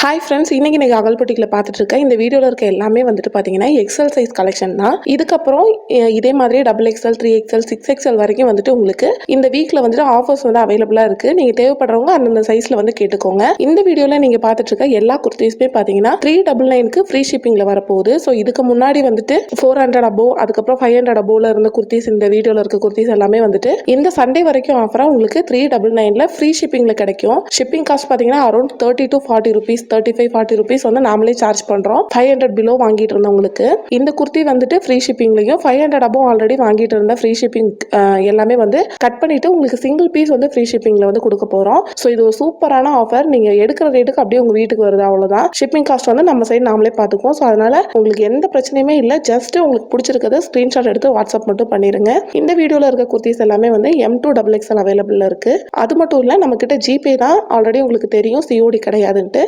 Hi friends, இன்னைக்கு நீங்கள் அகல்பட்டியில் பார்த்துட்டு இருக்க இந்த வீடியோவில் இருக்க எல்லாமே வந்துட்டு பார்த்தீங்கன்னா எக்ஸல் சைஸ் கலெக்ஷன் தான். இதுக்கப்புறம் இதே மாதிரி டபுள் எக்ஸல், 3XL, 6XL வரைக்கும் வந்துட்டு உங்களுக்கு இந்த வீக்கில் வந்துட்டு ஆஃபர்ஸ் வந்து அவைலபிளாக இருக்குது. நீங்கள் தேவைப்படுறவங்க அந்தந்த சைஸில் வந்து கேட்டுக்கோங்க. இந்த வீடியோவில் நீங்கள் பார்த்துட்டு இருக்க எல்லா குர்த்திஸுமே பார்த்தீங்கன்னா 399க்கு ஃப்ரீ ஷிப்பிங்கில் வரப்போகுது. ஸோ இதுக்கு முன்னாடி வந்துட்டு 400 அபோவ், அதுக்கப்புறம் 500 அபோவில் இருந்த குர்த்திஸ், இந்த வீடியோவில் இருக்க குர்த்திஸ் எல்லாமே வந்துட்டு இந்த சண்டே வரைக்கும் ஆஃபராக உங்களுக்கு 399ல் ஃப்ரீ ஷிப்பிங்கில் கிடைக்கும். ஷிப்பிங் காஸ்ட் பார்த்தீங்கன்னா அரௌண்ட் 30 to 40 rupees, 35-40 rupees வந்து நாமளே சார்ஜ் பண்றோம். 500 பிலோ வாங்கிட்டு இருந்தவங்களுக்கு இந்த குர்த்தி வந்துட்டு ஃப்ரீ ஷிப்பிங்லையும் 500 அபோவ் ஆல்ரெடி வாங்கிட்டு இருந்த ஃப்ரீ ஷிப்பிங் எல்லாமே வந்து கட் பண்ணிட்டு உங்களுக்கு சிங்கிள் பீஸ் வந்து ஃப்ரீ ஷிப்பிங்ல வந்து கொடுக்க போறோம். ஸோ இது ஒரு சூப்பரான ஆஃபர். நீங்க எடுக்கிற ரேட்டுக்கு அப்படியே உங்க வீட்டுக்கு வருது, அவ்வளவுதான். ஷிப்பிங் காஸ்ட் வந்து நம்ம சைடு நாமளே பார்த்துக்குவோம். ஸோ அதனால உங்களுக்கு எந்த பிரச்சனையுமே இல்லை. ஜஸ்ட் உங்களுக்கு பிடிச்சிருக்கிறத ஸ்கிரீன்ஷாட் எடுத்து வாட்ஸ்அப் மட்டும் பண்ணிருங்க. இந்த வீடியோல இருக்க குர்த்திஸ் எல்லாமே வந்து M2 XXL அவைலபிள் இருக்கு. அது மட்டும் இல்ல, நம்ம கிட்ட ஜிபே தான். ஆல்ரெடி உங்களுக்கு தெரியும், சிஓடி கிடையாதுன்ட்டு.